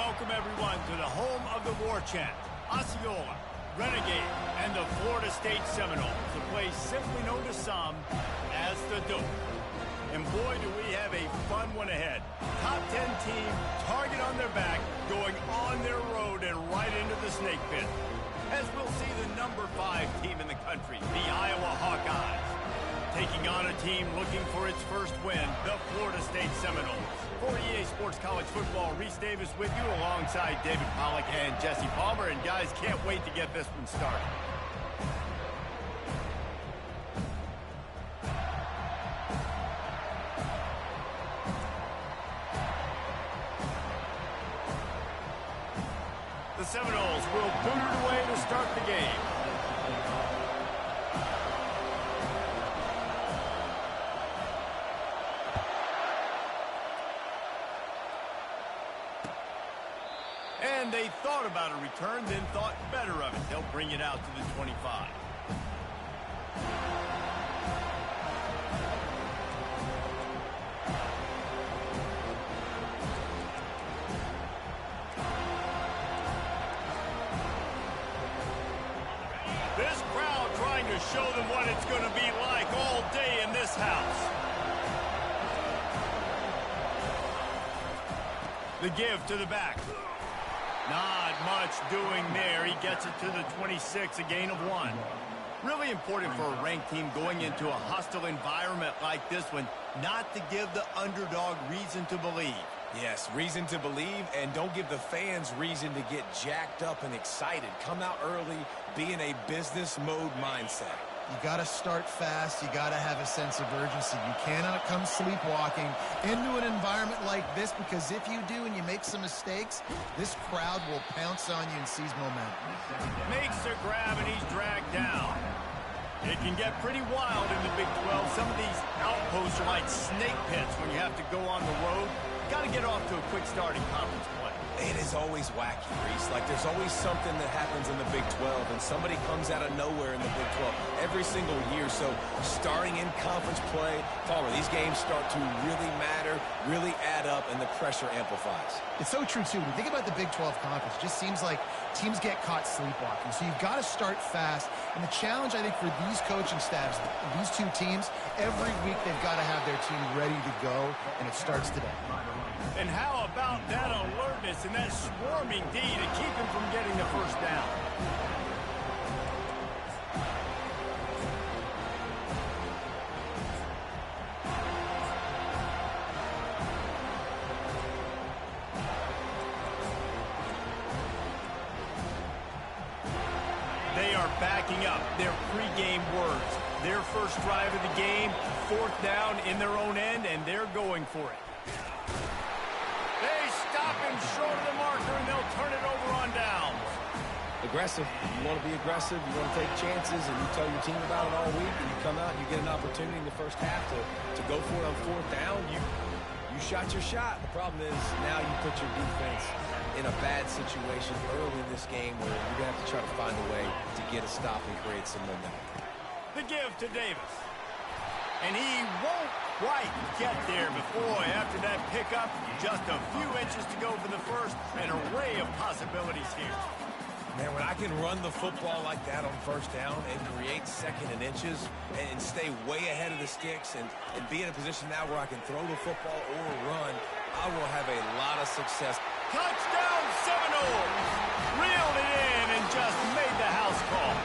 Welcome, everyone, to the home of the war chant, Osceola, Renegade, and the Florida State Seminoles, a place simply known to some as the Dope. And boy, do we have a fun one ahead. Top 10 team, target on their back, going on their road and right into the snake pit. As we'll see the number 5 team in the country, the Iowa Hawkeyes, taking on a team looking for its first win, the Florida State Seminoles. For EA Sports College Football, Reese Davis with you alongside David Pollack and Jesse Palmer. And guys, can't wait to get this one started. The Seminoles will boot it away to start the game. And they thought about a return, then thought better of it. They'll bring it out to the 25. This crowd trying to show them what it's going to be like all day in this house. The give to the back. Not much doing there. He gets it to the 26, a gain of 1. Really important for a ranked team going into a hostile environment like this one, not to give the underdog reason to believe. Yes, reason to believe, and don't give the fans reason to get jacked up and excited. Come out early, be in a business mode mindset. You got to start fast. You got to have a sense of urgency. You cannot come sleepwalking into an environment like this, because if you do and you make some mistakes, this crowd will pounce on you and seize momentum. Makes a grab and he's dragged down. It can get pretty wild in the Big 12. Some of these outposts are like snake pits when you have to go on the road. Got to get off to a quick start in conference play. It is always wacky, Reese. Like, there's always something that happens in the Big 12, and somebody comes out of nowhere in the Big 12 every single year. So starting in conference play, Palmer, these games start to really matter, really add up, and the pressure amplifies. It's so true, too. When you think about the Big 12 conference, it just seems like teams get caught sleepwalking. So you've got to start fast. And the challenge, I think, for these coaching staffs, these two teams, every week they've got to have their team ready to go, and it starts today. And how about that alertness and that swarming D to keep him from getting the first down? They are backing up their pregame words. Their first drive of the game, 4th down in their own end, and they're going for it. They stop him short of the marker, and they'll turn it over on downs. Aggressive. You want to be aggressive. You want to take chances, and you tell your team about it all week, and you come out and you get an opportunity in the first half to go for it on 4th down. You shot your shot. The problem is now you put your defense in a bad situation early in this game where you're going to have to try to find a way to get a stop and create some momentum. The give to Davis. And he won't quite get there, but boy, after that pickup, just a few inches to go for the first. An array of possibilities here. Man, when I can run the football like that on 1st down and create 2nd and inches and stay way ahead of the sticks and be in a position now where I can throw the football or run, I will have a lot of success. Touchdown Seminoles! Reeled it in and just made the house call.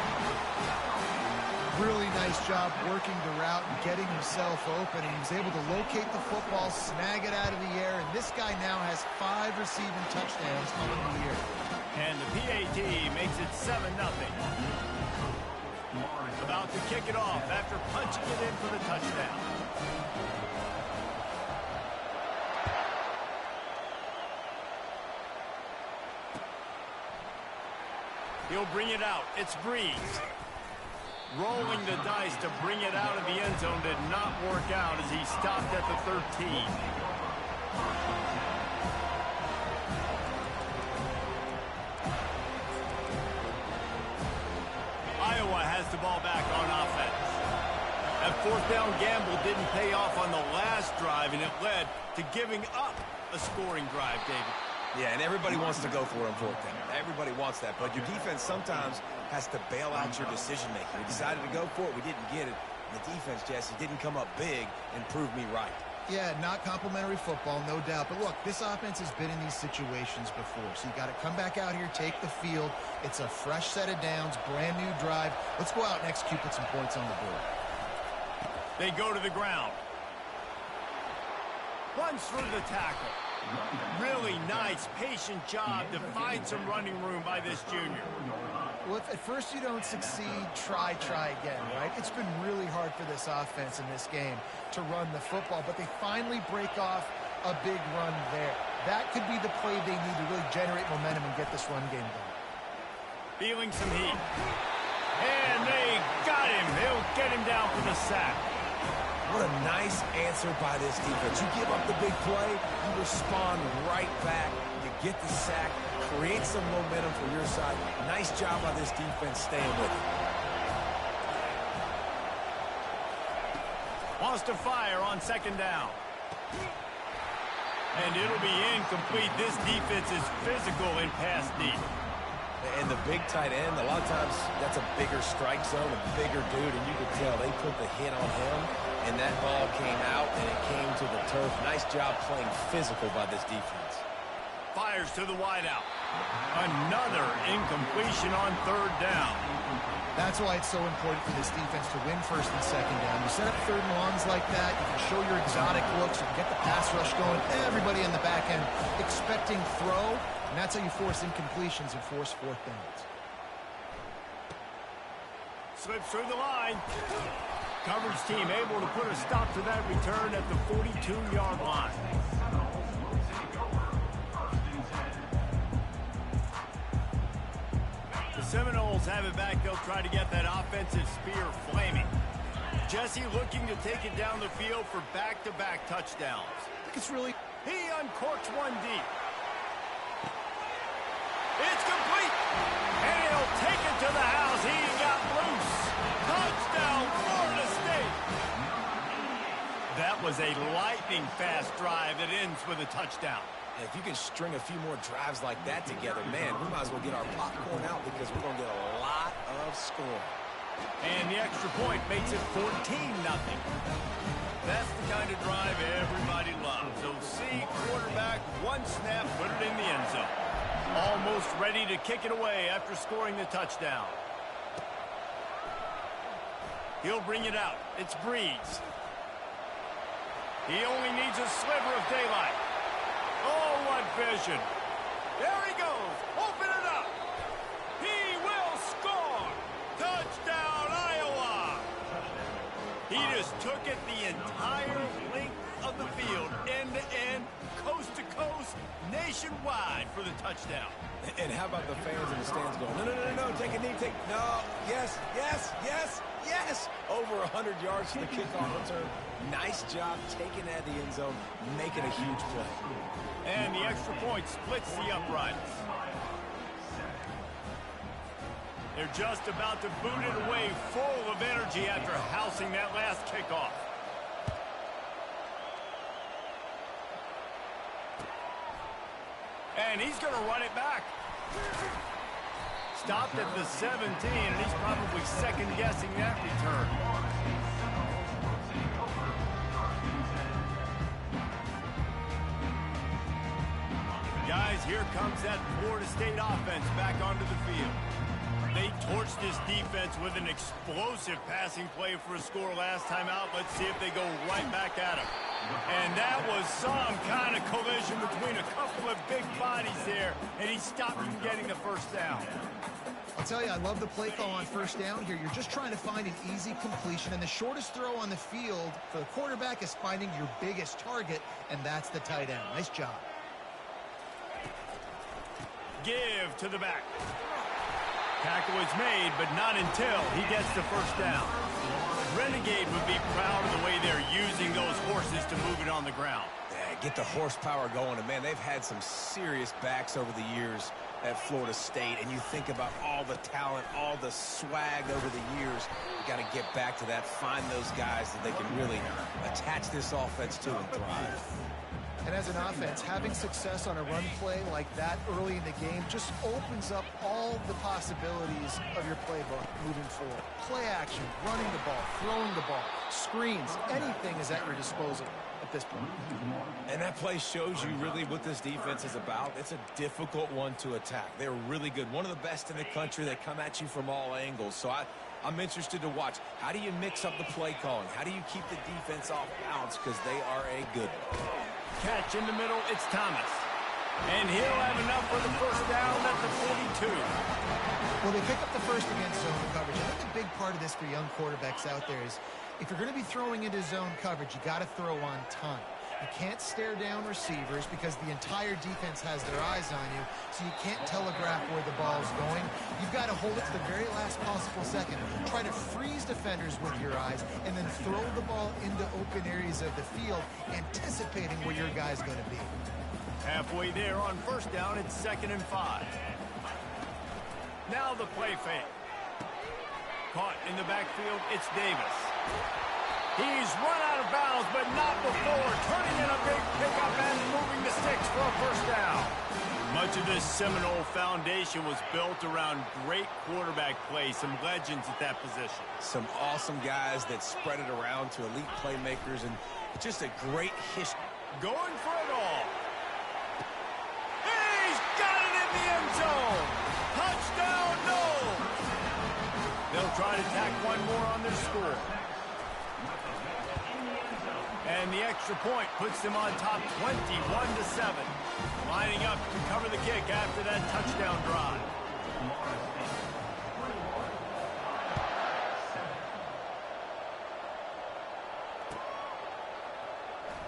Really nice job working the route and getting himself open, and he was able to locate the football, snag it out of the air, and this guy now has 5 receiving touchdowns on the year. And the PAT makes it 7-0. About to kick it off after punching it in for the touchdown. He'll bring it out. It's Breeze. Rolling the dice to bring it out of the end zone did not work out as he stopped at the 13. Iowa has the ball back on offense. That 4th down gamble didn't pay off on the last drive, and it led to giving up a scoring drive, David. Yeah, and everybody wants to go for it on fourth down. Everybody wants that, but your defense sometimes has to bail out your decision-making. We decided to go for it. We didn't get it. The defense, Jesse, didn't come up big and prove me right. Yeah, not complimentary football, no doubt. But look, this offense has been in these situations before. So you got to come back out here, take the field. It's a fresh set of downs, brand new drive. Let's go out and execute, put some points on the board. They go to the ground. Runs through the tackle. Really nice, patient job to find some running room by this junior. Well, if at first you don't succeed, try again, right? It's been really hard for this offense in this game to run the football, but they finally break off a big run there. That could be the play they need to really generate momentum and get this run game going. Feeling some heat. And they got him. They'll get him down for the sack. What a nice answer by this defense. You give up the big play, you respond right back. You get the sack, create some momentum for your side. Nice job by this defense staying with it. Wants to fire on second down. And it'll be incomplete. This defense is physical in pass deep. And the big tight end, a lot of times that's a bigger strike zone, a bigger dude, and you could tell they put the hit on him, and that ball came out, and it came to the turf. Nice job playing physical by this defense. Fires to the wideout. Another incompletion on third down. That's why it's so important for this defense to win first and second down. You set up third and longs like that, you can show your exotic looks, you can get the pass rush going, everybody in the back end expecting throw, and that's how you force incompletions and force fourth downs. Slips through the line. Coverage team able to put a stop to that return at the 42-yard line. The Seminoles have it back. They'll try to get that offensive spear flaming. Jesse looking to take it down the field for back-to-back touchdowns. It's really... He uncorks one deep. It's complete. And he'll take it to the house. He got loose. Touchdown, Florida State. That was a lightning-fast drive that ends with a touchdown. If you can string a few more drives like that together, man, we might as well get our popcorn out because we're going to get a lot of scoring. And the extra point makes it 14-0. That's the kind of drive everybody loves. So see quarterback, one snap, put it in the end zone. Almost ready to kick it away after scoring the touchdown. He'll bring it out. It's Breeze. He only needs a sliver of daylight. Oh, what vision. There he goes. Open it up. He will score. Touchdown, Iowa. He just took it the entire length of the field, end-to-end, coast-to-coast, nationwide for the touchdown. And how about the fans in the stands going, no, take a knee, no, yes. Over 100 yards to the kickoff return. Nice job taking that to the end zone, making a huge play. And the extra point splits the uprights. They're just about to boot it away full of energy after housing that last kickoff. And he's going to run it back. Stopped at the 17, and he's probably second-guessing that return. Guys, here comes that Florida State offense back onto the field. They torched this defense with an explosive passing play for a score last time out. Let's see if they go right back at him. And that was some kind of collision between a couple of big bodies there, and he stopped from getting the first down. I'll tell you, I love the play call on first down here. You're just trying to find an easy completion, and the shortest throw on the field for the quarterback is finding your biggest target, and that's the tight end. Nice job. Give to the back. Tackle is made, but not until he gets the first down. Renegade would be proud of the way they're using those horses to move it on the ground. Yeah, get the horsepower going. And, man, they've had some serious backs over the years at Florida State. And you think about all the talent, all the swag over the years. You got to get back to that, find those guys that they can really attach this offense to and thrive. And as an offense, having success on a run play like that early in the game just opens up all the possibilities of your playbook moving forward. Play action, running the ball, throwing the ball, screens, anything is at your disposal at this point. And that play shows you really what this defense is about. It's a difficult one to attack. They're really good. One of the best in the country. They come at you from all angles. So I'm interested to watch. How do you mix up the play calling? How do you keep the defense off balance? Because they are a good one. Catch in the middle, it's Thomas. And he'll have enough for the first down at the 42. Well, they pick up the first against zone coverage. I think a big part of this for young quarterbacks out there is if you're going to be throwing into zone coverage, you got to throw on time. You can't stare down receivers because the entire defense has their eyes on you, so you can't telegraph where the ball's going. You've got to hold it to the very last possible second. Try to freeze defenders with your eyes and then throw the ball into open areas of the field, anticipating where your guy's going to be. Halfway there on first down, it's 2nd and 5. Now the play fake. Caught in the backfield, it's Davis. He's run out of bounds, but not before turning in a big pickup and moving the sticks for a first down. Much of this Seminole foundation was built around great quarterback play, some legends at that position. Some awesome guys that spread it around to elite playmakers, and just a great history. Going for it all. He's got it in the end zone. Touchdown, no. They'll try to tack one more on their score. And the extra point puts them on top 21-7. Lining up to cover the kick after that touchdown drive.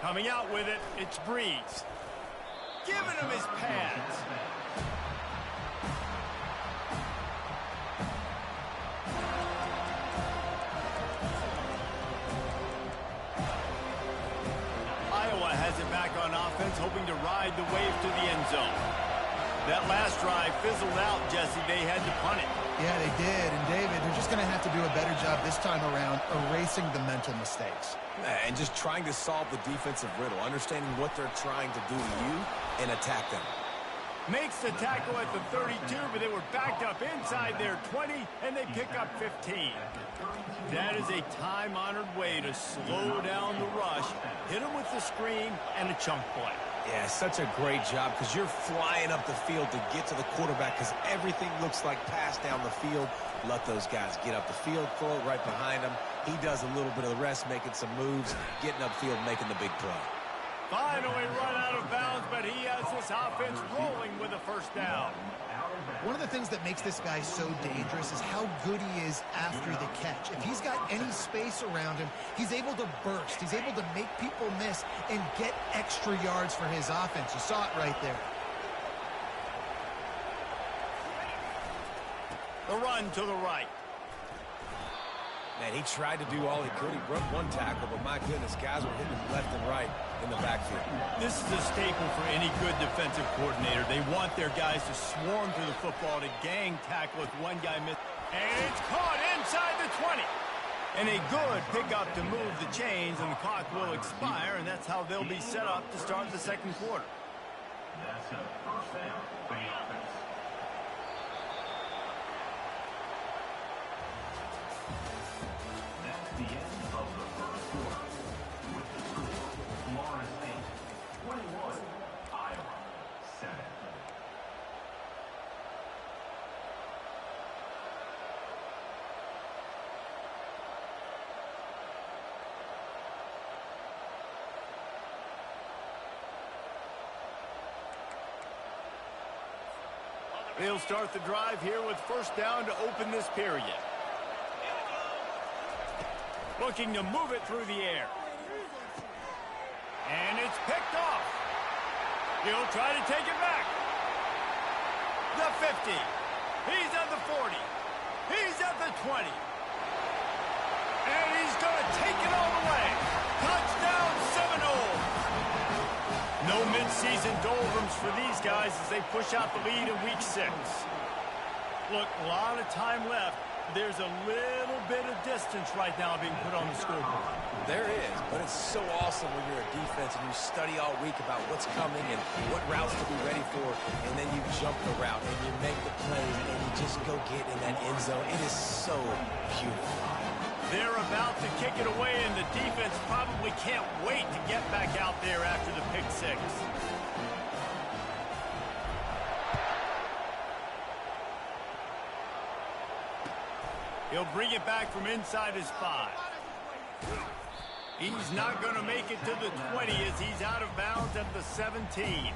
Coming out with it, it's Breeze. Giving him his pads. Iowa has it back on offense, hoping to ride the wave to the end zone. That last drive fizzled out, Jesse. They had to punt it. Yeah, they did. And, David, they're just going to have to do a better job this time around erasing the mental mistakes. And just trying to solve the defensive riddle, understanding what they're trying to do to you and attack them. Makes the tackle at the 32, but they were backed up inside their 20, and they pick up 15. That is a time-honored way to slow down the rush, hit them with the screen, and a chunk play. Yeah, such a great job because you're flying up the field to get to the quarterback because everything looks like pass down the field. Let those guys get up the field, throw it right behind him. He does a little bit of the rest, making some moves, getting upfield, making the big play. Finally run out of bounds, but he has this offense rolling with a first down. One of the things that makes this guy so dangerous is how good he is after the catch. If he's got any space around him, he's able to burst. He's able to make people miss and get extra yards for his offense. You saw it right there. The run to the right. Man, he tried to do all he could. He broke one tackle, but my goodness, guys were hitting him left and right in the backfield. This is a staple for any good defensive coordinator. They want their guys to swarm through the football to gang tackle if one guy misses. And it's caught inside the 20. And a good pickup to move the chains, and the clock will expire, and that's how they'll be set up to start the second quarter. That's a first down for the offense. That's the end of the first quarter. With the score, Florida State 21, Iowa 7. They'll start the drive here with first down to open this period. Looking to move it through the air. And it's picked off. He'll try to take it back. The 50. He's at the 40. He's at the 20. And he's going to take it all the way. Touchdown Seminole. No midseason doldrums for these guys as they push out the lead in week 6. Look, a lot of time left. There's a little bit of distance right now being put on the scoreboard. There is, but it's so awesome when you're a defense and you study all week about what's coming and what routes to be ready for, and then you jump the route and you make the plays and you just go get in that end zone. It is so beautiful. They're about to kick it away, and the defense probably can't wait to get back out there after the pick six. He'll bring it back from inside his 5. He's not going to make it to the 20 as he's out of bounds at the 17.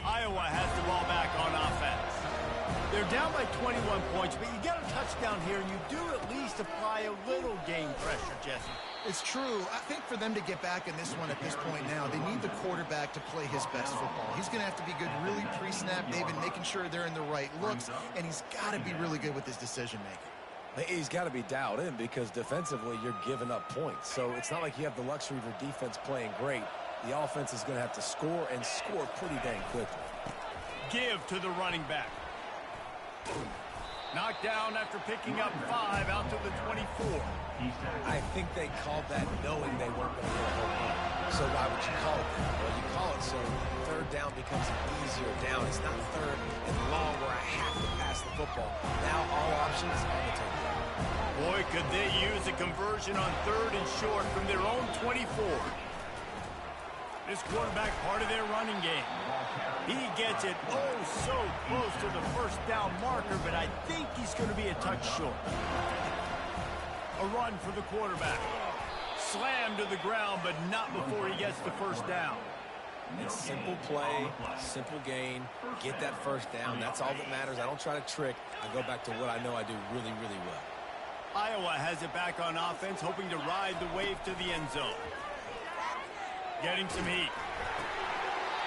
Iowa has the ball back on offense. They're down by 21 points, but you get a touchdown here, and you do at least apply a little game pressure, Jesse. It's true. I think for them to get back in this one at this point now, they need the quarterback to play his best football. He's going to have to be good really pre-snap. They've been making sure they're in the right looks, and he's got to be really good with his decision-making. He's got to be dialed in because defensively you're giving up points. So it's not like you have the luxury of your defense playing great. The offense is going to have to score and score pretty dang quickly. Give to the running back. Knocked down after picking up 5 out to the 24. I think they called that knowing they weren't going to get a home run. So why would you call it that? Well, you call it so third down becomes an easier down. It's not third and long where I have to pass the football. Now all options on the table. Boy, could they use a conversion on 3rd and short from their own 24. This quarterback part of their running game. He gets it oh so close to the first down marker, but I think he's going to be a touch short. A run for the quarterback. Slammed to the ground, but not before he gets the first down. It's simple play, simple gain, get that first down. That's all that matters. I don't try to trick. I go back to what I know I do really, really well. Iowa has it back on offense, hoping to ride the wave to the end zone. Getting some heat.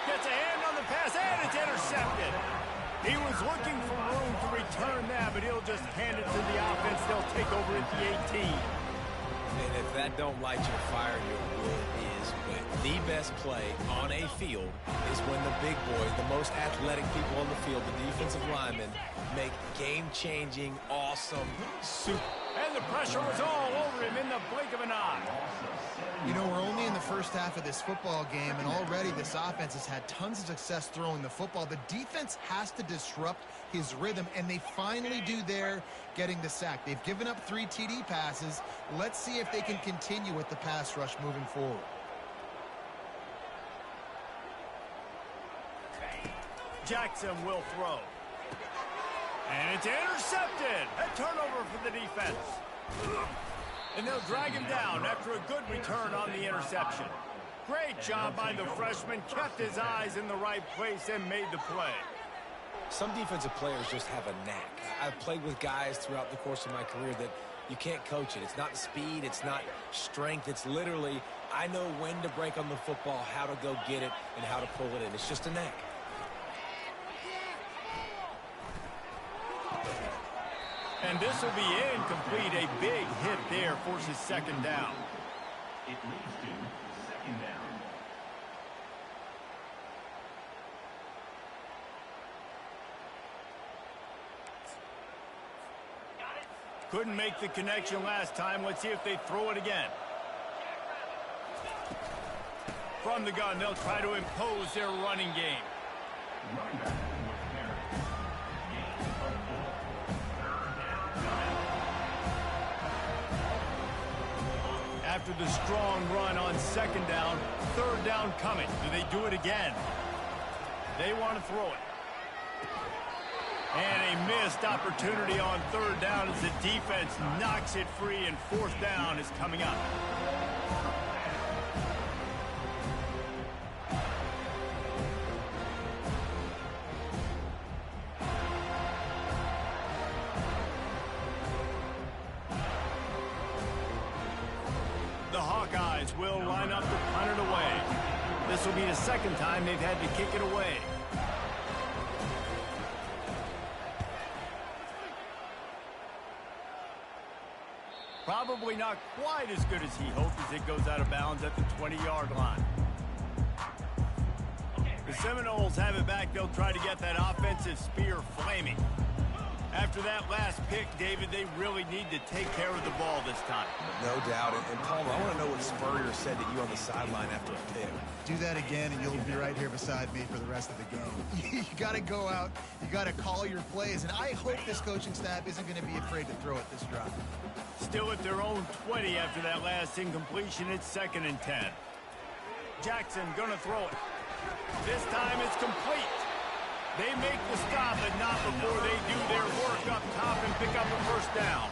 Gets a hand on the pass, and it's intercepted. He was looking for room to return that, but he'll just hand it to the offense. They'll take over at the 18. And if that don't light your fire, your wood is wet. The best play on a field is when the big boys, the most athletic people on the field, the defensive linemen, make game-changing, awesome, super. And the pressure was all over him in the blink of an eye. You know, we're only in the first half of this football game, and already this offense has had tons of success throwing the football. The defense has to disrupt his rhythm, and they finally do there, getting the sack. They've given up 3 TD passes. Let's see if they can continue with the pass rush moving forward. Jackson will throw. And it's intercepted. A turnover for the defense. And they'll drag him down after a good return on the interception. Great job by the freshman. Kept his eyes in the right place and made the play. Some defensive players just have a knack. I've played with guys throughout the course of my career that you can't coach it. It's not speed. It's not strength. It's literally, I know when to break on the football, how to go get it, and how to pull it in. It's just a knack. And this will be incomplete. A big hit there forces second down. It leads to second down. Couldn't make the connection last time. Let's see if they throw it again. From the gun, they'll try to impose their running game. Running back with carry. Gain of 4. Third down. After the strong run on second down, third down coming. Do they do it again? They want to throw it. And a missed opportunity on third down as the defense knocks it free, and fourth down is coming up. The Hawkeyes will line up to punt it away. This will be the second time they've had to kick it away. Probably not quite as good as he hoped as it goes out of bounds at the 20-yard line. The Seminoles have it back. They'll try to get that offensive spear flaming. After that last pick, David, they really need to take care of the ball this time. No doubt. And Palmer, I want to know what Spurrier said to you on the sideline after a pick. Do that again, and you'll be right here beside me for the rest of the game. You got to go out. You got to call your plays. And I hope this coaching staff isn't going to be afraid to throw it this drive. Still at their own 20 after that last incompletion. It's 2nd and 10. Jackson going to throw it. This time it's complete. They make the stop, but not before they do their work up top and pick up a first down.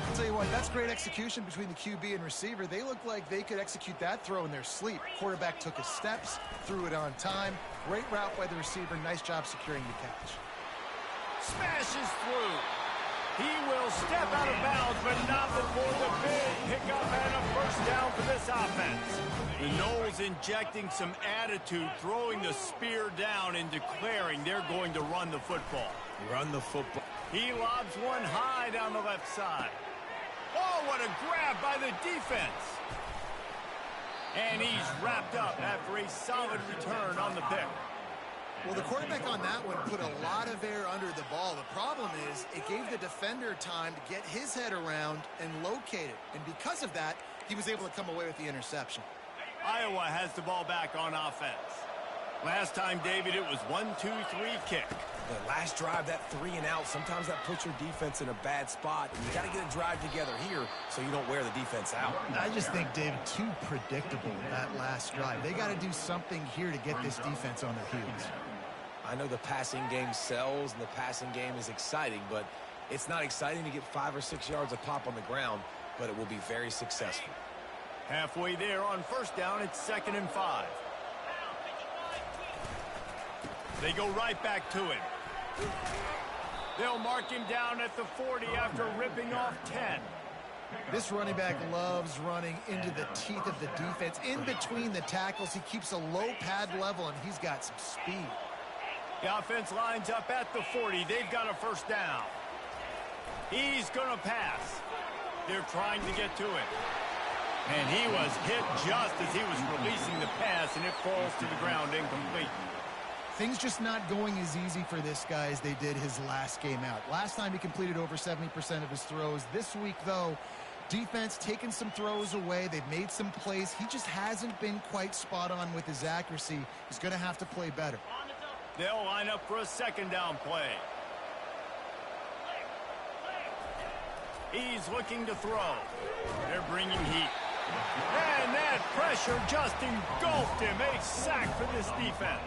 I'll tell you what, that's great execution between the QB and receiver. They look like they could execute that throw in their sleep. Quarterback took his steps, threw it on time. Great route by the receiver. Nice job securing the catch. Smashes through. He will step out of bounds, but not before the big pickup and a first down for this offense. The Noles injecting some attitude, throwing the spear down and declaring they're going to run the football. Run the football. He lobs one high down the left side. Oh, what a grab by the defense. And he's wrapped up after a solid return on the pick. Well, the quarterback on that one put a lot of air under the ball. The problem is it gave the defender time to get his head around and locate it. And because of that, he was able to come away with the interception. Iowa has the ball back on offense. Last time, David, it was 1-2-3 kick. The last drive, that 3 and out, sometimes that puts your defense in a bad spot. And you got to get a drive together here so you don't wear the defense out. I just think, David, too predictable that last drive. They got to do something here to get this defense on their heels. I know the passing game sells and the passing game is exciting, but it's not exciting to get 5 or 6 yards a pop on the ground, but it will be very successful. Halfway there on first down, it's 2nd and 5. They go right back to him. They'll mark him down at the 40 after ripping off 10. This running back loves running into the teeth of the defense. In between the tackles, he keeps a low pad level, and he's got some speed. The offense lines up at the 40. They've got a first down. He's going to pass. They're trying to get to it. And he was hit just as he was releasing the pass, and it falls to the ground incomplete. Things just not going as easy for this guy as they did his last game out. Last time he completed over 70% of his throws. This week, though, defense taking some throws away. They've made some plays. He just hasn't been quite spot on with his accuracy. He's going to have to play better. They'll line up for a 2nd down play. He's looking to throw. They're bringing heat. And that pressure just engulfed him. A sack for this defense.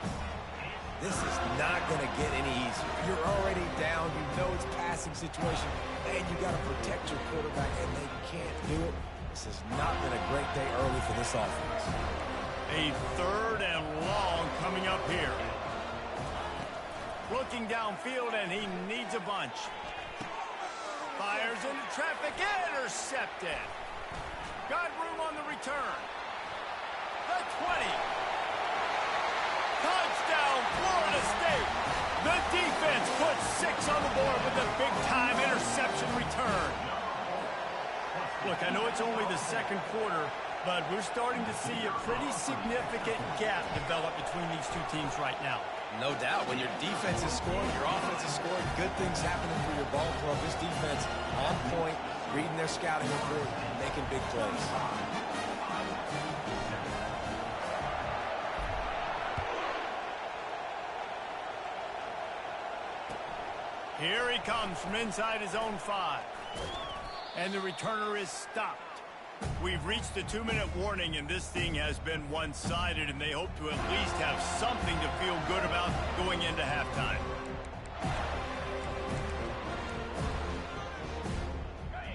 This is not going to get any easier. You're already down. You know it's passing situation. And you got to protect your quarterback, and they can't do it. This has not been a great day early for this offense. A 3rd and long coming up here. Looking downfield, and he needs a bunch. Fires into traffic, intercepted. Got room on the return. The 20. Touchdown, Florida State. The defense puts 6 on the board with a big-time interception return. Look, I know it's only the 2nd quarter, but we're starting to see a pretty significant gap develop between these two teams right now. No doubt. When your defense is scoring, your offense is scoring, good things happening for your ball club. This defense on point, reading their scouting report, making big plays. Here he comes from inside his own 5. And the returner is stopped. We've reached the 2-minute warning, and this thing has been one-sided, and they hope to at least have something to feel good about going into halftime.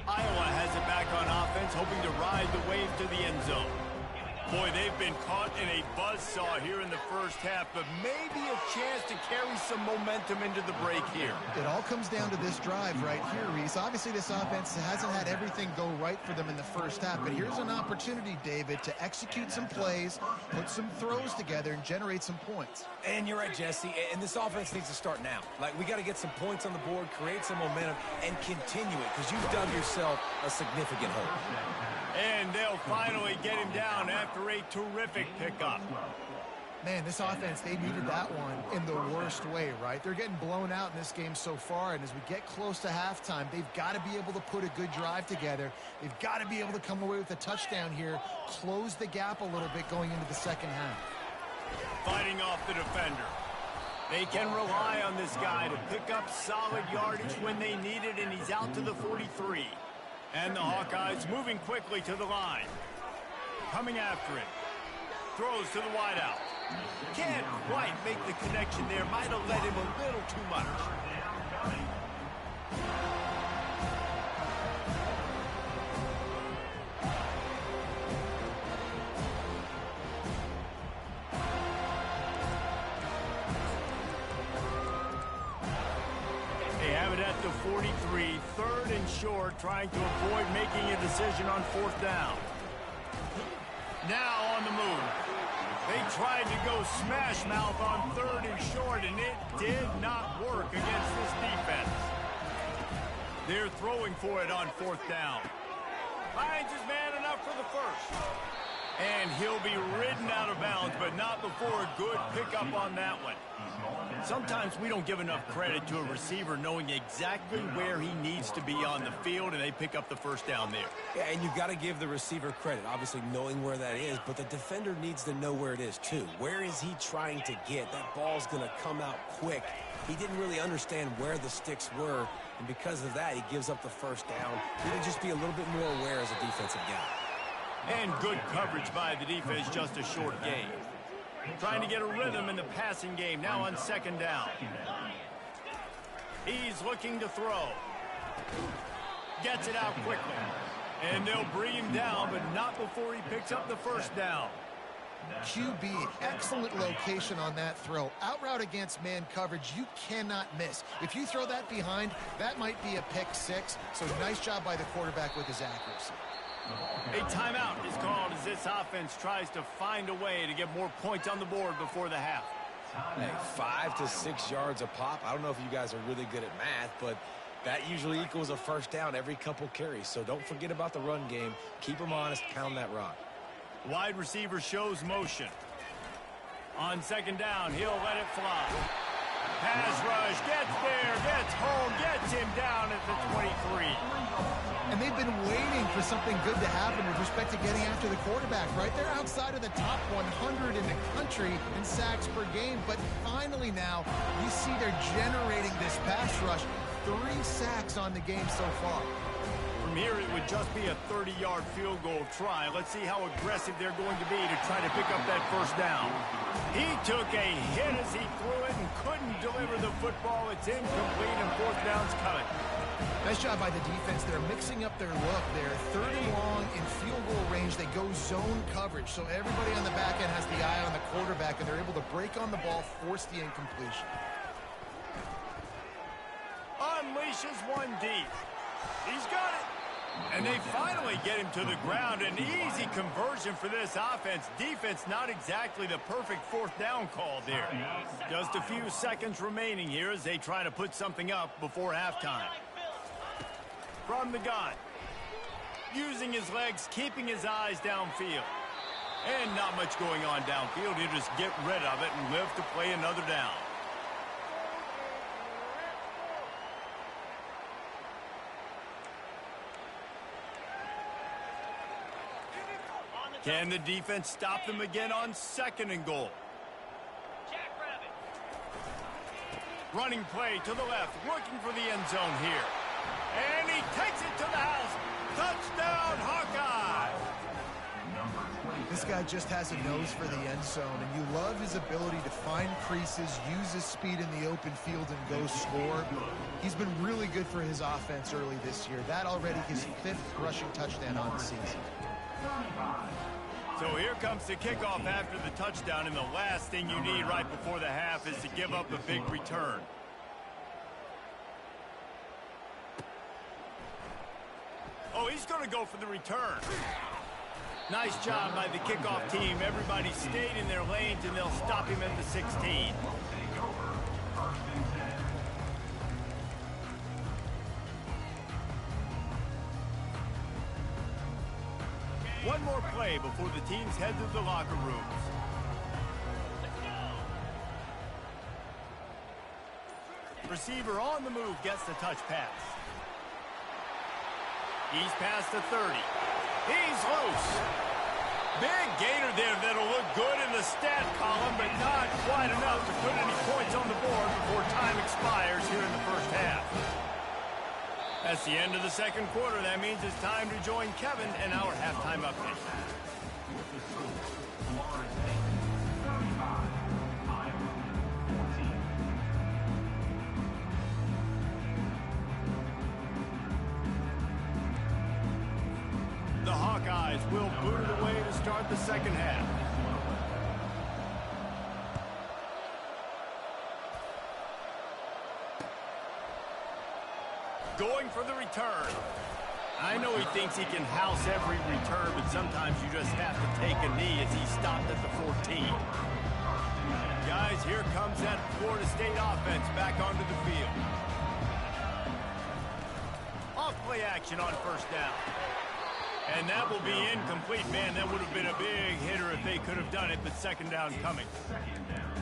Iowa has it back on offense, hoping to ride the wave to the end zone. Boy, they've been caught in a buzzsaw here in the first half, but maybe a chance to carry some momentum into the break here. It all comes down to this drive right here, Reese. Obviously, this offense hasn't had everything go right for them in the first half, but here's an opportunity, David, to execute some plays, put some throws together, and generate some points. And you're right, Jesse, and this offense needs to start now. Like, we got to get some points on the board, create some momentum, and continue it, because you've dug yourself a significant hole. And they'll finally get him down after a terrific pickup. Man, this offense, they needed that one in the worst way, right? They're getting blown out in this game so far, and as we get close to halftime, they've got to be able to put a good drive together. They've got to be able to come away with a touchdown here, close the gap a little bit going into the second half. Fighting off the defender. They can rely on this guy to pick up solid yardage when they need it, and he's out to the 43. And the Hawkeyes moving quickly to the line. Coming after it. Throws to the wideout. Can't quite make the connection there. Might have led him a little too much. They have it at the 43, third and short, trying to avoid making a decision on fourth down. Now on the move. They tried to go smash mouth on third and short, and it did not work against this defense. They're throwing for it on fourth down. Finds his man enough for the first. And he'll be ridden out of bounds, but not before a good pickup on that one. Sometimes we don't give enough credit to a receiver knowing exactly where he needs to be on the field, and they pick up the first down there. Yeah, and you've got to give the receiver credit, obviously knowing where that is, but the defender needs to know where it is too. Where is he trying to get? That ball's going to come out quick. He didn't really understand where the sticks were, and because of that, he gives up the first down. He need to just be a little bit more aware as a defensive guy. And good coverage by the defense, just a short gain. Trying to get a rhythm in the passing game, now on second down. He's looking to throw. Gets it out quickly. And they'll bring him down, but not before he picks up the first down. QB, excellent location on that throw. Out route against man coverage, you cannot miss. If you throw that behind, that might be a pick six. So nice job by the quarterback with his accuracy. A timeout is called as this offense tries to find a way to get more points on the board before the half. Hey, 5 to 6 yards a pop. I don't know if you guys are really good at math, but that usually equals a first down every couple carries. So don't forget about the run game. Keep them honest, pound that rock. Wide receiver shows motion. On second down, he'll let it fly. Pass rush, gets there, gets home, gets him down at the 23. And they've been waiting for something good to happen with respect to getting after the quarterback, right? They're outside of the top 100 in the country in sacks per game, but finally now you see they're generating this pass rush. 3 sacks on the game so far. From here, it would just be a 30-yard field goal try. Let's see how aggressive they're going to be to try to pick up that first down. He took a hit as he threw it and couldn't deliver the football. It's incomplete, and fourth down's coming. Nice job by the defense. They're mixing up their look. They're third and long in field goal range. They go zone coverage, so everybody on the back end has the eye on the quarterback, and they're able to break on the ball, force the incompletion. Unleashes one deep. He's got it. And they finally get him to the ground. An easy conversion for this offense. Defense not exactly the perfect fourth down call there. Just a few seconds remaining here as they try to put something up before halftime. From the gun. Using his legs, keeping his eyes downfield. And not much going on downfield. He'll just get rid of it and live to play another down. Can the defense stop them again on second and goal? Running play to the left, looking for the end zone here. And he takes it to the house. Touchdown, Hawkeye! This guy just has a nose for the end zone, and you love his ability to find creases, use his speed in the open field, and go score. He's been really good for his offense early this year. That already his 5th rushing touchdown on the season. So here comes the kickoff after the touchdown, and the last thing you need right before the half is to give up a big return. Oh, he's going to go for the return. Nice job by the kickoff team. Everybody stayed in their lanes, and they'll stop him at the 16. One more play before the teams head to the locker rooms. Receiver on the move gets the touch pass. He's past the 30. He's loose. Big gainer there that'll look good in the stat column, but not quite enough to put any points on the board before time expires here in the first half. That's the end of the second quarter. That means it's time to join Kevin in our halftime update. The Hawkeyes will boot it away to start the second half. Going for the return. I know he thinks he can house every return, but sometimes you just have to take a knee as he stopped at the 14. Guys, here comes that Florida State offense back onto the field. Off play action on first down. And that will be incomplete. Man, that would have been a big hitter if they could have done it, but second down coming.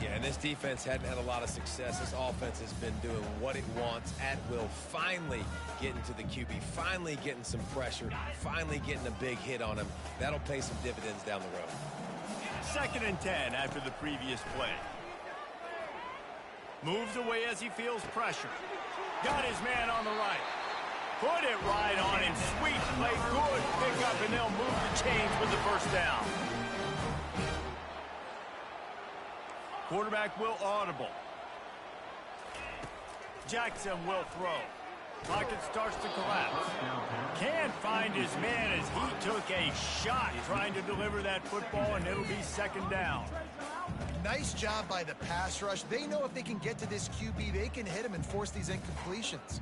Yeah, and this defense hadn't had a lot of success. This offense has been doing what it wants at will. Finally getting to the QB, finally getting some pressure, finally getting a big hit on him. That'll pay some dividends down the road. 2nd and 10 after the previous play. Moves away as he feels pressure. Got his man on the right. Put it right on him. Sweet play. Good pickup, and they'll move the chains with the first down. Quarterback will audible. Jackson will throw. Pocket starts to collapse. Can't find his man as he took a shot trying to deliver that football, and it'll be second down. Nice job by the pass rush. They know if they can get to this QB, they can hit him and force these incompletions.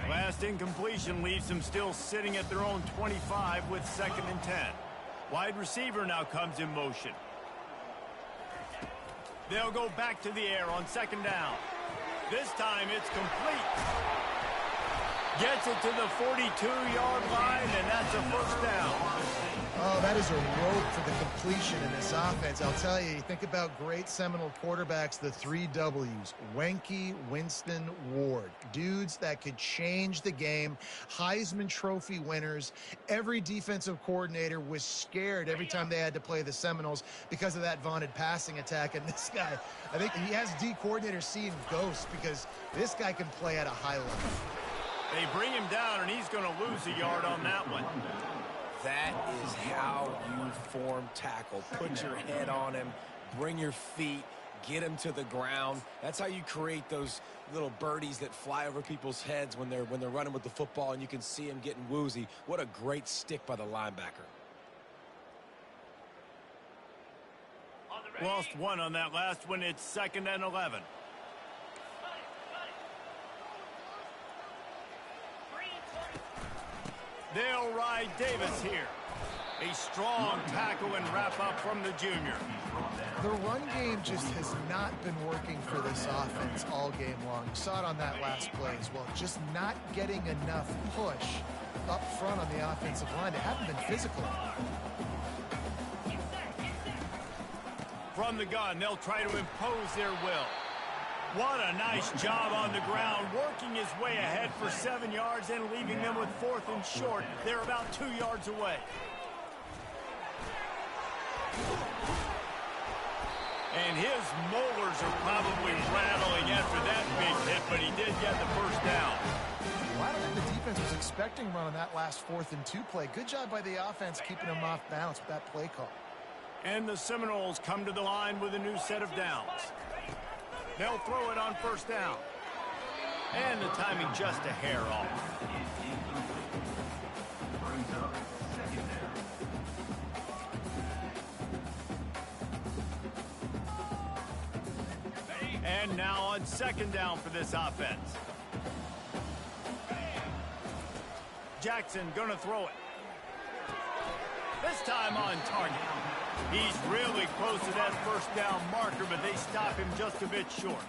Last incompletion leaves them still sitting at their own 25 with 2nd and 10. Wide receiver now comes in motion. They'll go back to the air on 2nd down. This time it's complete. Gets it to the 42-yard line, and that's a first down. Oh, that is a rope for the completion in this offense. I'll tell you, think about great Seminole quarterbacks, the 3 W's. Wenke, Winston, Ward. Dudes that could change the game. Heisman Trophy winners. Every defensive coordinator was scared every time they had to play the Seminoles because of that vaunted passing attack. And this guy, I think he has D coordinators seeing ghosts because this guy can play at a high level. They bring him down, and he's going to lose a yard on that one. That is how you form tackle. Put your head on him, bring your feet, get him to the ground. That's how you create those little birdies that fly over people's heads when they're running with the football, and you can see him getting woozy. What a great stick by the linebacker. Lost one on that last one. It's 2nd and 11. They'll ride Davis here. A strong tackle and wrap up from the junior. The run game just has not been working for this offense all game long. You saw it on that last play as well. Just not getting enough push up front on the offensive line. They haven't been physical. From the gun, they'll try to impose their will. What a nice job on the ground, working his way ahead for 7 yards and leaving them with 4th and short. They're about 2 yards away. And his molars are probably rattling after that big hit, but he did get the first down. Well, I don't think the defense was expecting run on that last 4th and 2 play. Good job by the offense keeping them off balance with that play call. And the Seminoles come to the line with a new set of downs. They'll throw it on first down. And the timing just a hair off. And now on second down for this offense. Jackson gonna throw it. This time on target. He's really close to that first down marker, but they stop him just a bit short.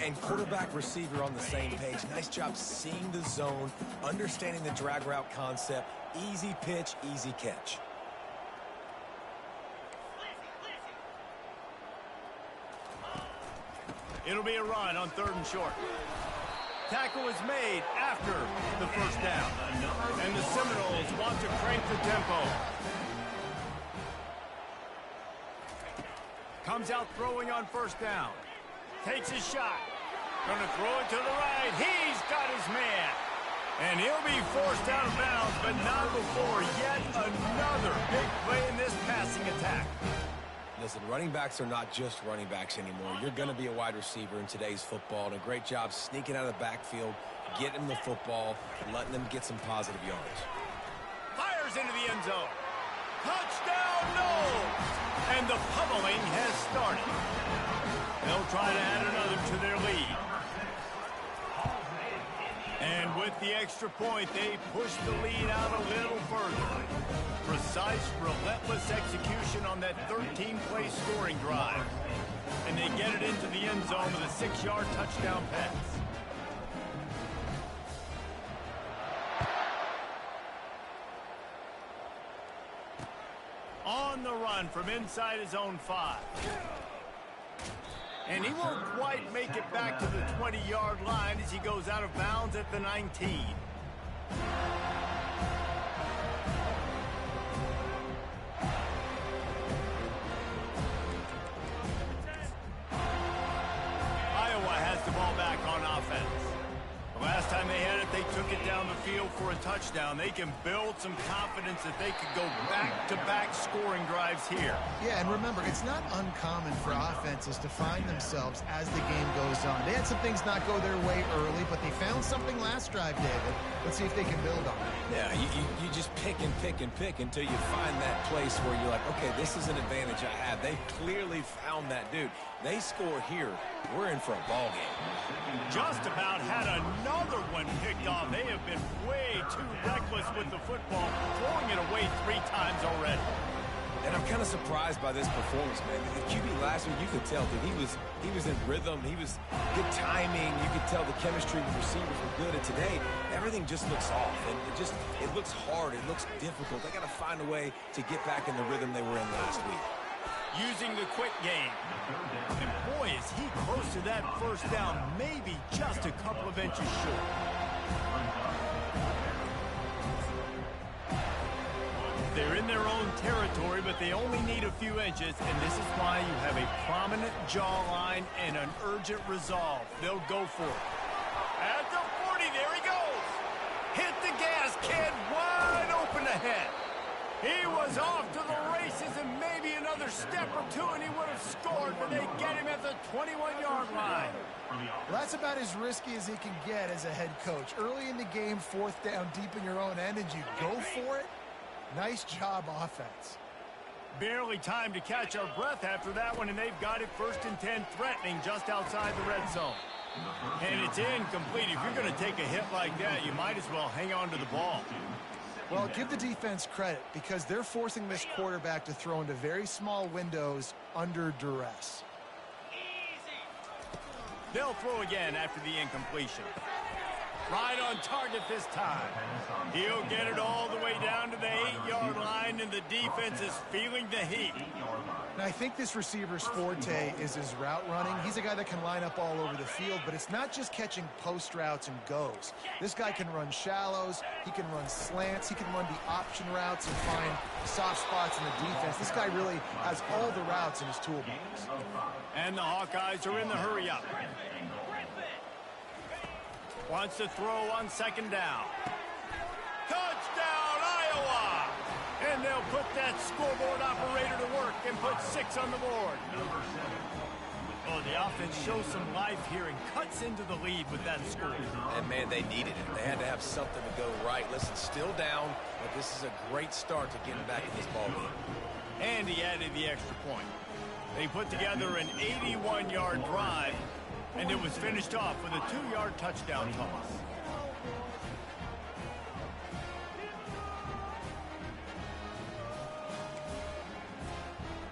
And quarterback receiver on the same page. Nice job seeing the zone, understanding the drag route concept. Easy pitch, easy catch. It'll be a run on 3rd and short. Tackle is made after the first down. And the Seminoles want to crank the tempo. Comes out throwing on 1st down. Takes his shot. Gonna throw it to the right. He's got his man. And he'll be forced out of bounds, but not before yet another big play in this passing attack. Listen, running backs are not just running backs anymore. You're going to be a wide receiver in today's football, and a great job sneaking out of the backfield, getting them the football, letting them get some positive yards. Fires into the end zone. Touchdown, no! And the pummeling has started. They'll try to add another to their lead. And with the extra point, they push the lead out a little further. Precise, relentless execution on that 13-play scoring drive. And they get it into the end zone with a 6-yard touchdown pass. On the run from inside his own 5. And he won't quite make it back to the 20-yard line as he goes out of bounds at the 19. Iowa has the ball back on offense. The last time they had it, they took it down the field for a touchdown. They can build some confidence that they could go back-to-back scoring drives here. Yeah, and remember, it's not uncommon for offenses to find themselves as the game goes on. They had some things not go their way early, but they found something last drive, David. Let's see if they can build on it. Yeah, you just pick and pick and pick until you find that place where you're like, okay, this is an advantage I have. They clearly found that dude. They score here. We're in for a ball game. Just about had another one picked off. They have been way too reckless with the football, throwing it away 3 times already. And I'm kind of surprised by this performance, man. The QB last week, you could tell that he was in rhythm. He was good timing. You could tell the chemistry with receivers were good. And today, everything just looks off. And it looks hard. It looks difficult. They got to find a way to get back in the rhythm they were in last week. Using the quick game. And boy, is he close to that first down, maybe just a couple of inches short. They're in their own territory, but they only need a few inches, and this is why you have a prominent jawline and an urgent resolve. They'll go for it. At the 40, there he goes. Hit the gas, kid, wide open ahead. He was off to the races, and maybe another step or two, and he would have scored, but they get him at the 21-yard line. Well, that's about as risky as he can get as a head coach. Early in the game, 4th down, deep in your own end, and you go for it. Nice job, offense. Barely time to catch our breath after that one, and they've got it 1st and 10, threatening just outside the red zone. And it's incomplete. If you're going to take a hit like that, you might as well hang on to the ball. Well, give the defense credit because they're forcing this quarterback to throw into very small windows under duress. They'll throw again after the incompletion. Right on target this time. He'll get it all the way down to the 8-yard line, and the defense is feeling the heat. Now, I think this receiver's forte is his route running. He's a guy that can line up all over the field, but it's not just catching post routes and goes. This guy can run shallows, he can run slants, he can run the option routes and find soft spots in the defense. This guy really has all the routes in his toolbox. And the Hawkeyes are in the hurry-up. Wants to throw on 2nd down. Touchdown, Iowa! And they'll put that scoreboard operator to work and put 6 on the board. Oh, the offense shows some life here and cuts into the lead with that score. And, man, they needed it. They had to have something to go right. Listen, still down, but this is a great start to getting back in this ball game. And he added the extra point. They put together an 81-yard drive, and it was finished off with a 2-yard touchdown toss.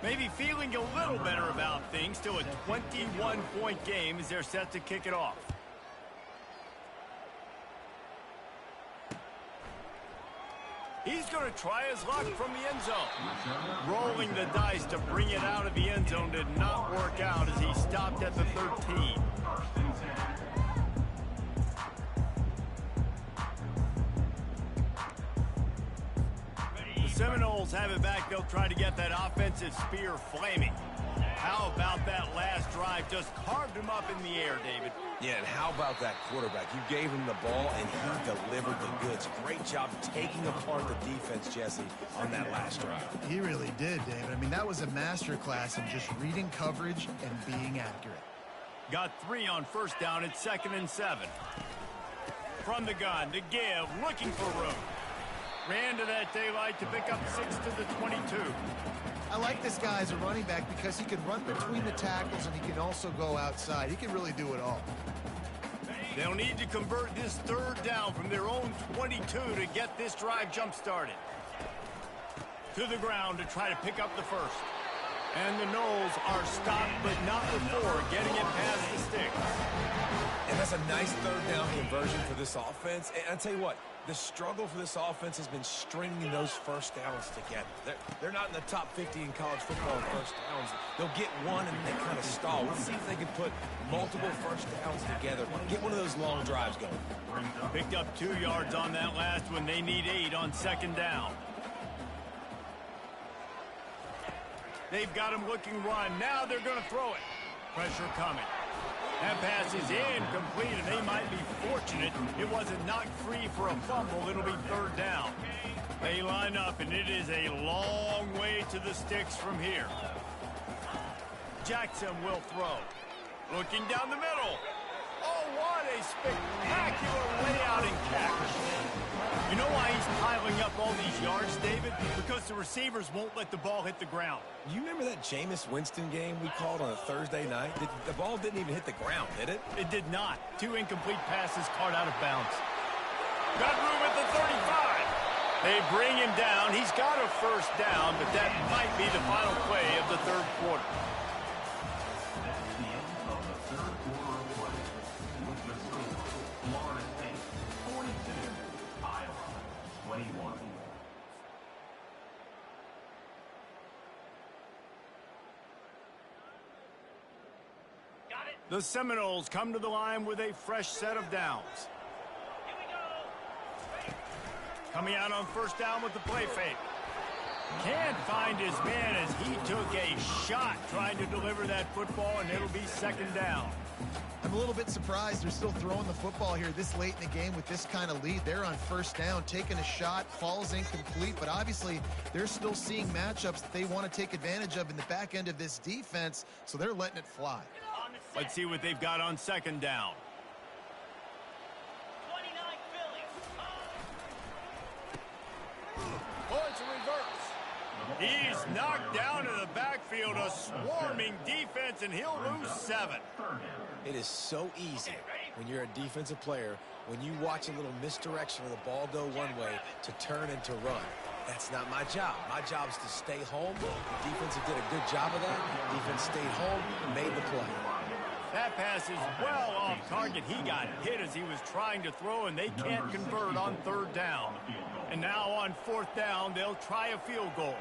Maybe feeling a little better about things. Still a 21-point game as they're set to kick it off. He's going to try his luck from the end zone. Rolling the dice to bring it out of the end zone did not work out as he stopped at the 13. The Seminoles have it back. They'll try to get that offensive spear flaming. How about that last drive? Just carved him up in the air, David. Yeah, and how about that quarterback? You gave him the ball, and he delivered the goods. Great job taking apart the defense, Jesse, on that last drive. He really did, David. I mean, that was a masterclass in just reading coverage and being accurate. Got 3 on first down. It's 2nd and 7. From the gun to give, looking for room. Ran to that daylight to pick up 6 to the 22. I like this guy as a running back because he can run between the tackles and he can also go outside. He can really do it all. They'll need to convert this 3rd down from their own 22 to get this drive jump-started. To the ground to try to pick up the first. And the Noles are stopped, but not before getting it past the sticks. And that's a nice 3rd down conversion for this offense. And I'll tell you what, the struggle for this offense has been stringing those first downs together. They're not in the top 50 in college football in first downs. They'll get one and they kind of stall. Let's see if they can put multiple first downs together. Get one of those long drives going. Picked up 2 yards on that last one. They need 8 on 2nd down. They've got him looking run. Now they're going to throw it. Pressure coming. That pass is incomplete, and they might be fortunate it wasn't knocked free for a fumble. It'll be 3rd down. They line up, and it is a long way to the sticks from here. Jackson will throw. Looking down the middle. Oh, what a spectacular layout and catch. You know why he's piling up all these yards, David? Because the receivers won't let the ball hit the ground. You remember that Jameis Winston game we called on a Thursday night? The ball didn't even hit the ground, did it? It did not. 2 incomplete passes caught out of bounds. Got room at the 35. They bring him down. He's got a first down, but that might be the final play of the 3rd quarter. That's the end of the 3rd quarter of play. With the score, Florida State 42, Iowa 21. The Seminoles come to the line with a fresh set of downs. Coming out on first down with the play fake. Can't find his man as he took a shot trying to deliver that football, and it'll be 2nd down. I'm a little bit surprised they're still throwing the football here this late in the game with this kind of lead. They're on first down, taking a shot, falls incomplete, but obviously they're still seeing matchups that they want to take advantage of in the back end of this defense, so they're letting it fly. Let's see what they've got on 2nd down. 29 Phillies. Oh, it's a reverse. He's knocked down in the backfield, a swarming defense, and he'll lose 7. It is so easy when you're a defensive player, when you watch a little misdirection of the ball go one way, to turn and to run. That's not my job. My job is to stay home. The defense did a good job of that. The defense stayed home and made the play. That pass is well off target. He got hit as he was trying to throw, and they can't convert on 3rd down. And now on 4th down, they'll try a field goal.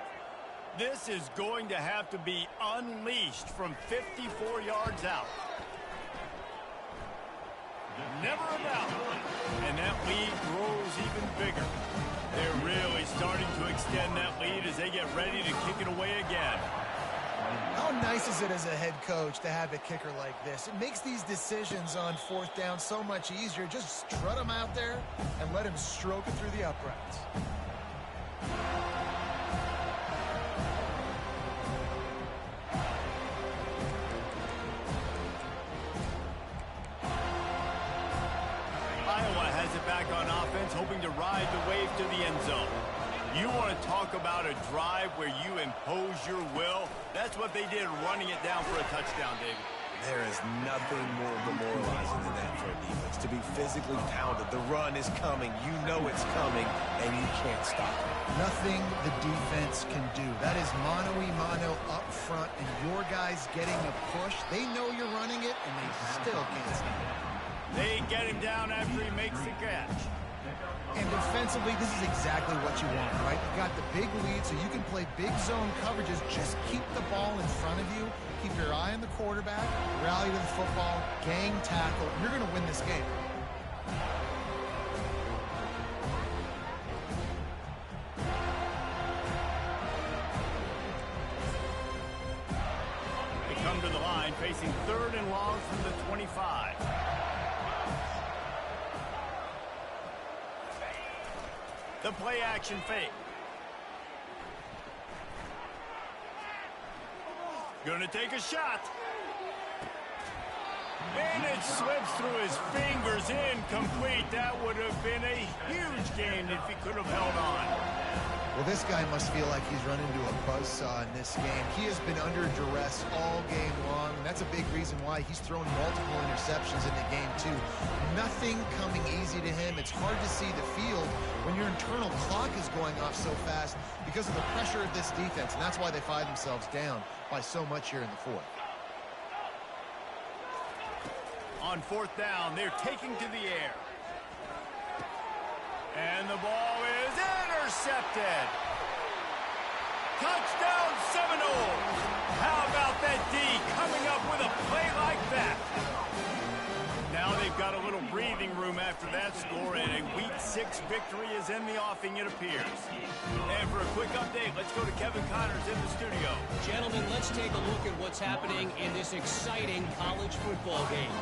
This is going to have to be unleashed from 54 yards out. Never a doubt. And that lead grows even bigger. They're really starting to extend that lead as they get ready to kick it away again. How nice is it as a head coach to have a kicker like this? It makes these decisions on 4th down so much easier. Just strut him out there and let him stroke it through the uprights. Iowa has it back on offense, hoping to ride the wave to the end zone. You want to talk about a drive where you impose your will? That's what they did, running it down for a touchdown, David. There is nothing more demoralizing than that for a defense. To be physically pounded. The run is coming. You know it's coming, and you can't stop it. Nothing the defense can do. That is mano-a-mano up front, and your guys getting a push. They know you're running it, and they still can't stop it. They get him down after he makes the catch. And defensively, this is exactly what you want, right? You got the big lead, so you can play big zone coverages. Just keep the ball in front of you. Keep your eye on the quarterback. Rally to the football. Gang tackle. You're going to win this game. They come to the line, facing 3rd and long from the 25. The play action fake. Gonna take a shot. And it slips through his fingers, incomplete. That would have been a huge gain if he could have held on. Well, this guy must feel like he's run into a buzzsaw in this game. He has been under duress all game long, and that's a big reason why he's thrown multiple interceptions in the game, too. Nothing coming easy to him. It's hard to see the field when your internal clock is going off so fast because of the pressure of this defense, and that's why they find themselves down by so much here in the 4th. On 4th down, they're taking to the air. And the ball is intercepted. Touchdown Seminoles. How about that D coming up with a play like that? Now they've got a little breathing room after that score, and a Week 6 victory is in the offing, it appears. And for a quick update, let's go to Kevin Connors in the studio. Gentlemen, let's take a look at what's happening in this exciting college football game.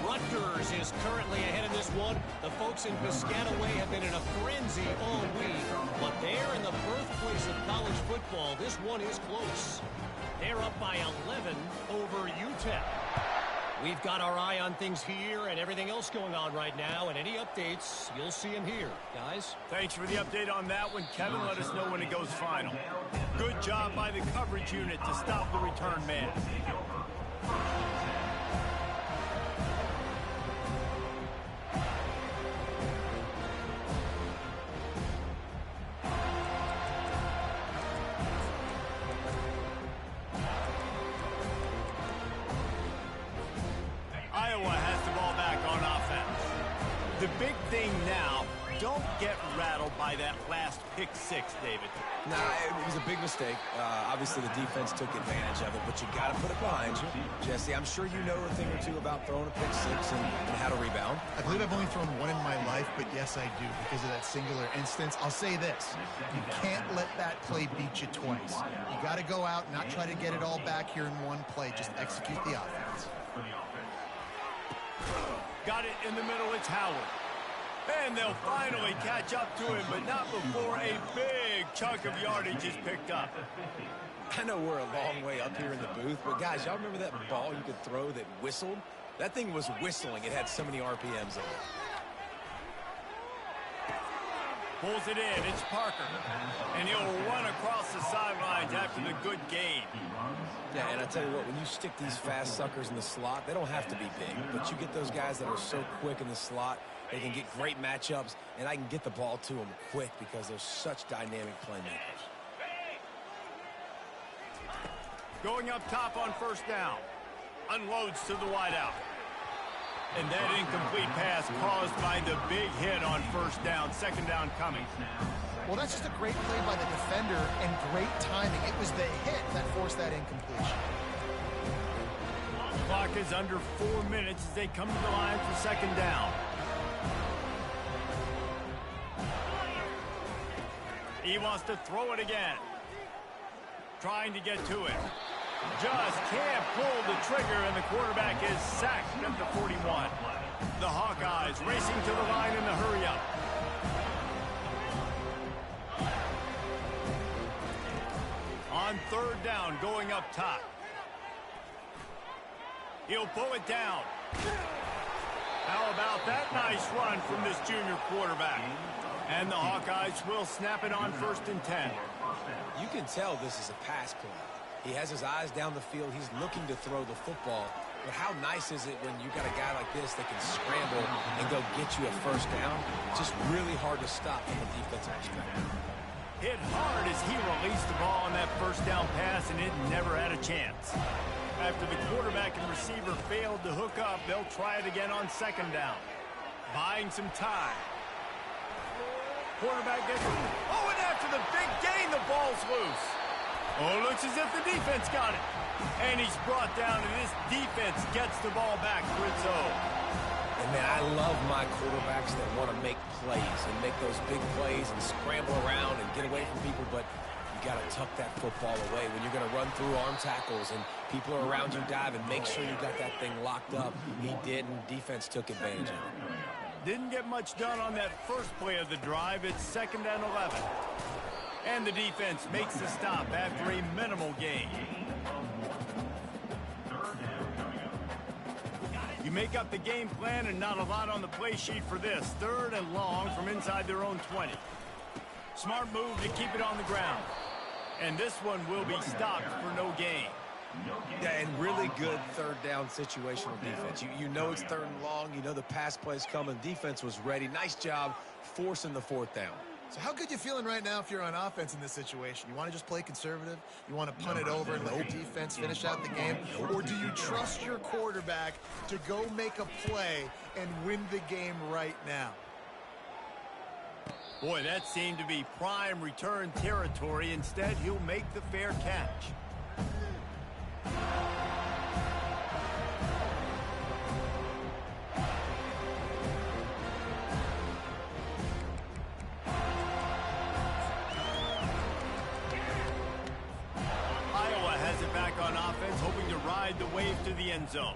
Rutgers is currently ahead in this one. The folks in Piscataway have been in a frenzy all week, but they're in the birthplace of college football. This one is close. They're up by 11 over UTEP. We've got our eye on things here and everything else going on right now, and any updates, you'll see them here. Guys? Thanks for the update on that one, Kevin. Let us know when it goes final. Good job by the coverage unit to stop the return man. The big thing now, don't get rattled by that last pick 6, David. Nah, it was a big mistake. Obviously, the defense took advantage of it, but you got to put it behind you. Jesse, I'm sure you know a thing or two about throwing a pick 6 and how to rebound. I believe I've only thrown one in my life, but yes, I do, because of that singular instance. I'll say this. You can't let that play beat you twice. You got to go out, not try to get it all back here in one play. Just execute the offense. Got it in the middle, it's Howard. And they'll finally catch up to him, but not before a big chunk of yardage is picked up. I know we're a long way up here in the booth, but guys, y'all remember that ball you could throw that whistled? That thing was whistling. It had so many RPMs in it. Pulls it in, it's Parker. And he'll run across the sidelines after the good gain. Yeah, and I tell you what, when you stick these fast suckers in the slot, they don't have to be big, but you get those guys that are so quick in the slot, they can get great matchups, and I can get the ball to them quick because they're such dynamic playmakers. Going up top on 1st down. Unloads to the wideout. And that incomplete pass caused by the big hit on 1st down. 2nd down coming. Well, that's just a great play by the defender and great timing. It was the hit that forced that incompletion. Clock is under 4 minutes as they come to the line for 2nd down. He wants to throw it again. Trying to get to it. Just can't pull the trigger, and the quarterback is sacked at the 41. The Hawkeyes racing to the line in the hurry-up. On 3rd down, going up top. He'll pull it down. How about that nice run from this junior quarterback? And the Hawkeyes will snap it on 1st and 10. You can tell this is a pass play. He has his eyes down the field. He's looking to throw the football. But how nice is it when you got a guy like this that can scramble and go get you a first down? It's just really hard to stop from a defensive perspective. Hit hard as he released the ball on that first down pass, and it never had a chance. After the quarterback and receiver failed to hook up, they'll try it again on second down. Buying some time. Quarterback gets it. Oh, and after the big gain, the ball's loose. Oh, it looks as if the defense got it. And he's brought down, and this defense gets the ball back for its own. And, man, I love my quarterbacks that want to make plays and make those big plays and scramble around and get away from people, but you got to tuck that football away. When you're going to run through arm tackles and people are around you diving, make sure you got that thing locked up. He did, and defense took advantage of it. Didn't get much done on that first play of the drive. It's 2nd and 11. And the defense makes the stop after a minimal gain. You make up the game plan and not a lot on the play sheet for this. 3rd and long from inside their own 20. Smart move to keep it on the ground. And this one will be stopped for no gain. Yeah, and really good 3rd down situational defense. You know it's 3rd and long. You know the pass play's coming. Defense was ready. Nice job forcing the 4th down. So how good you feeling right now if you're on offense in this situation? You want to just play conservative? You want to punt it over and let your defense finish out the game? Or do you trust your quarterback to go make a play and win the game right now? Boy, that seemed to be prime return territory. Instead, he'll make the fair catch. On offense, hoping to ride the wave to the end zone.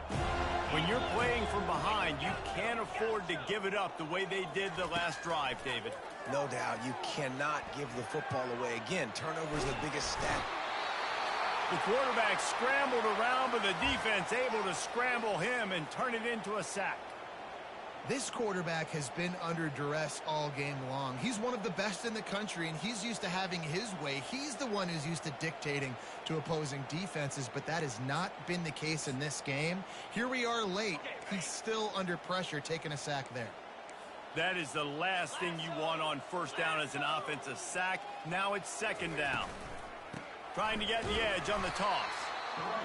When you're playing from behind, you can't afford to give it up the way they did the last drive, David. No doubt. You cannot give the football away. Again, turnover is the biggest stat. The quarterback scrambled around, but the defense able to scramble him and turn it into a sack. This quarterback has been under duress all game long. He's one of the best in the country, and he's used to having his way. He's the one who's used to dictating to opposing defenses, but that has not been the case in this game. Here we are late. He's still under pressure, taking a sack there. That is the last thing you want on first down as an offensive sack. Now it's 2nd down. Trying to get the edge on the toss.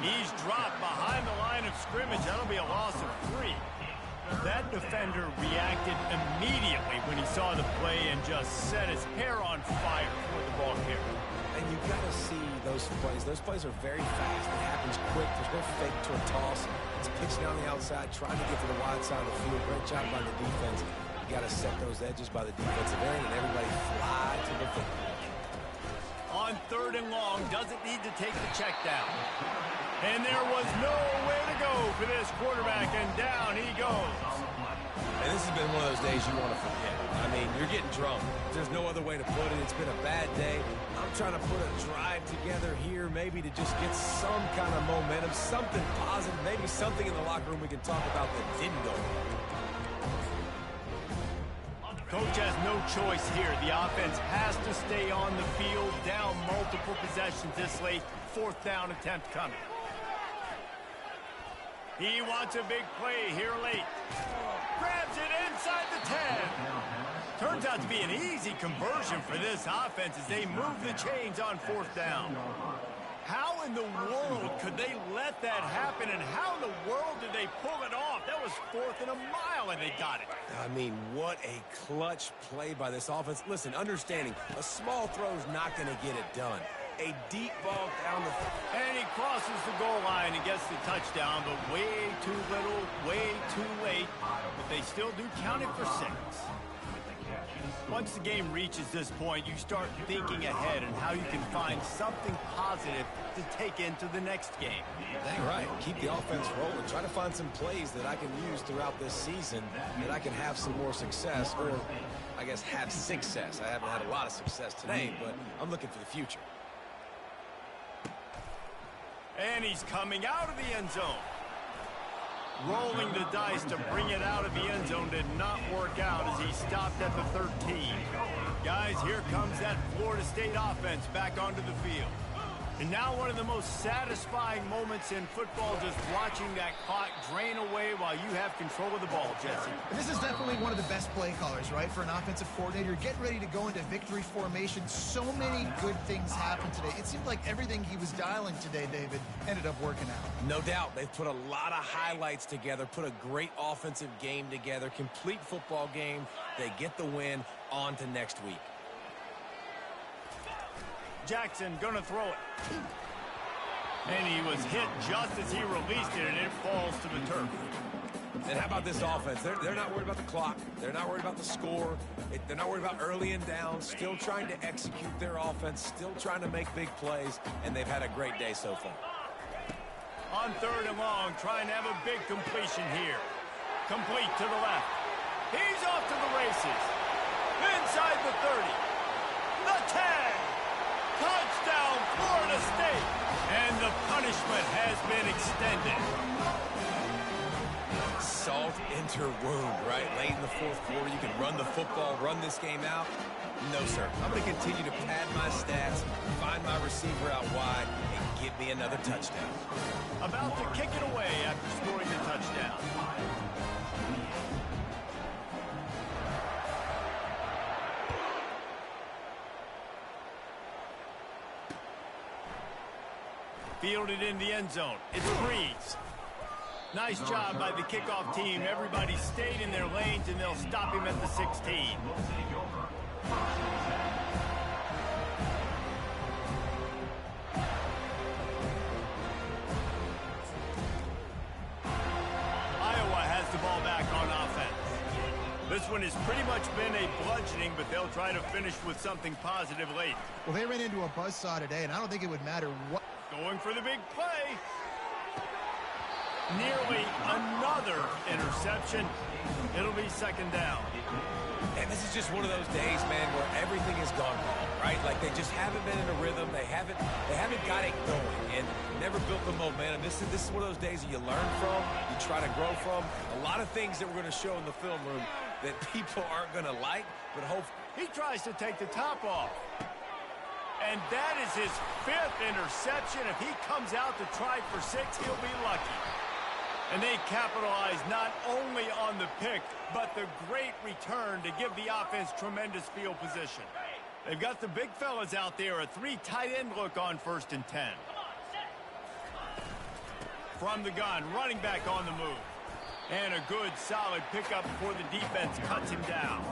He's dropped behind the line of scrimmage. That'll be a loss of 3. That defender reacted immediately when he saw the play and just set his hair on fire for the ball carrier. And you've got to see those plays. Those plays are very fast. It happens quick. There's no fake to a toss. It's pitching on the outside, trying to get to the wide side of the field. Great job by the defense. You got to set those edges by the defensive end, and everybody fly to the football. On 3rd and long, doesn't need to take the check down. And there was nowhere to go for this quarterback, and down he goes. And this has been one of those days you want to forget. I mean, you're getting drunk. There's no other way to put it. It's been a bad day. I'm trying to put a drive together here, maybe to just get some kind of momentum, something positive, maybe something in the locker room we can talk about that didn't go well. Coach has no choice here. The offense has to stay on the field, down multiple possessions this late. 4th down attempt coming. He wants a big play here late. Grabs it inside the 10. Turns out to be an easy conversion for this offense as they move the chains on 4th down. How in the world could they let that happen, and how in the world did they pull it off? That was 4th and a mile, and they got it. I mean, what a clutch play by this offense. Listen, understanding, a small throw is not going to get it done. A deep ball down the field. And he crosses the goal line and gets the touchdown, but way too little, way too late. But they still do count it for 6. Once the game reaches this point, you start thinking ahead and how you can find something positive to take into the next game. Dang right. Keep the offense rolling. Try to find some plays that I can use throughout this season that I can have some more success, or I guess have success. I haven't had a lot of success today, but I'm looking for the future. And he's coming out of the end zone. Rolling the dice to bring it out of the end zone did not work out as he stopped at the 13. Guys, here comes that Florida State offense back onto the field. And now one of the most satisfying moments in football, just watching that clock drain away while you have control of the ball, Jesse. And this is definitely one of the best play callers, right, for an offensive coordinator. Getting ready to go into victory formation. So many good things happened today. It seemed like everything he was dialing today, David, ended up working out. No doubt. They've put a lot of highlights together, put a great offensive game together, complete football game. They get the win. On to next week. Jackson gonna throw it. And he was hit just as he released it, and it falls to the turf. And how about this offense? They're not worried about the clock. They're not worried about the score. They're not worried about early and down. Still trying to execute their offense. Still trying to make big plays. And they've had a great day so far. On 3rd and long, trying to have a big completion here. Complete to the left. He's off to the races. Inside the 30. The 10. Touchdown, Florida State. And the punishment has been extended. Salt into wound, right? Late in the 4th quarter, you can run the football, run this game out. No, sir. I'm going to continue to pad my stats, find my receiver out wide, and give me another touchdown. About to kick it away after scoring the touchdown. Fielded in the end zone. It's Breeze. Nice job by the kickoff team. Everybody stayed in their lanes, and they'll stop him at the 16. Iowa has the ball back on offense. This one has pretty much been a bludgeoning, but they'll try to finish with something positive late. Well, they ran into a buzzsaw today, and I don't think it would matter what. Going for the big play. Nearly another interception. It'll be 2nd down. And this is just one of those days, man, where everything has gone wrong, right? Like they just haven't been in a rhythm. They haven't got it going and never built the momentum. This is one of those days that you learn from, you try to grow from. A lot of things that we're going to show in the film room that people aren't going to like, but hopefully. He tries to take the top off. And that is his 5th interception. If he comes out to try for 6, he'll be lucky. And they capitalize not only on the pick, but the great return to give the offense tremendous field position. They've got the big fellas out there, a 3 tight end look on 1st and 10. From the gun, running back on the move. And a good, solid pickup before the defense cuts him down.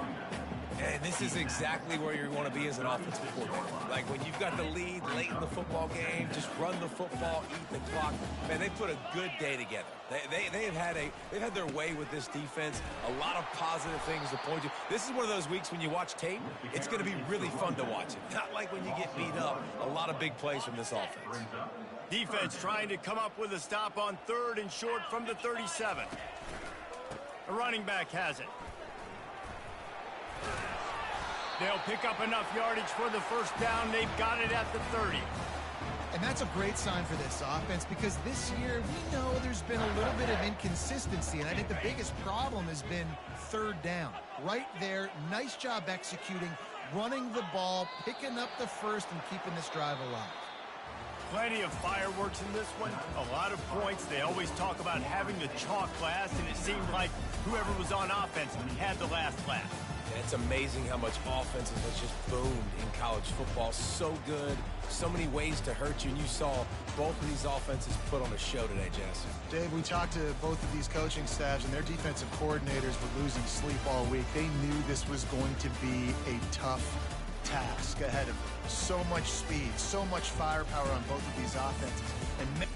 And this is exactly where you want to be as an offensive coordinator. Like when you've got the lead late in the football game, just run the football, eat the clock. Man, they put a good day together. They've had their way with this defense. A lot of positive things to point to. This is one of those weeks when you watch tape, it's going to be really fun to watch it. Not like when you get beat up. A lot of big plays from this offense. Defense trying to come up with a stop on 3rd and short from the 37. The running back has it. They'll pick up enough yardage for the 1st down. They've got it at the 30. And that's a great sign for this offense because this year we know there's been a little bit of inconsistency, and I think the biggest problem has been 3rd down. Right there, nice job executing, running the ball, picking up the 1st, and keeping this drive alive. Plenty of fireworks in this one, a lot of points. They always talk about having the chalk last, and it seemed like whoever was on offense had the last laugh. It's amazing how much offense has just boomed in college football. So good, so many ways to hurt you, and you saw both of these offenses put on a show today, Jess. Dave, we talked to both of these coaching staffs, and their defensive coordinators were losing sleep all week. They knew this was going to be a tough task ahead of them. So much speed, so much firepower on both of these offenses. And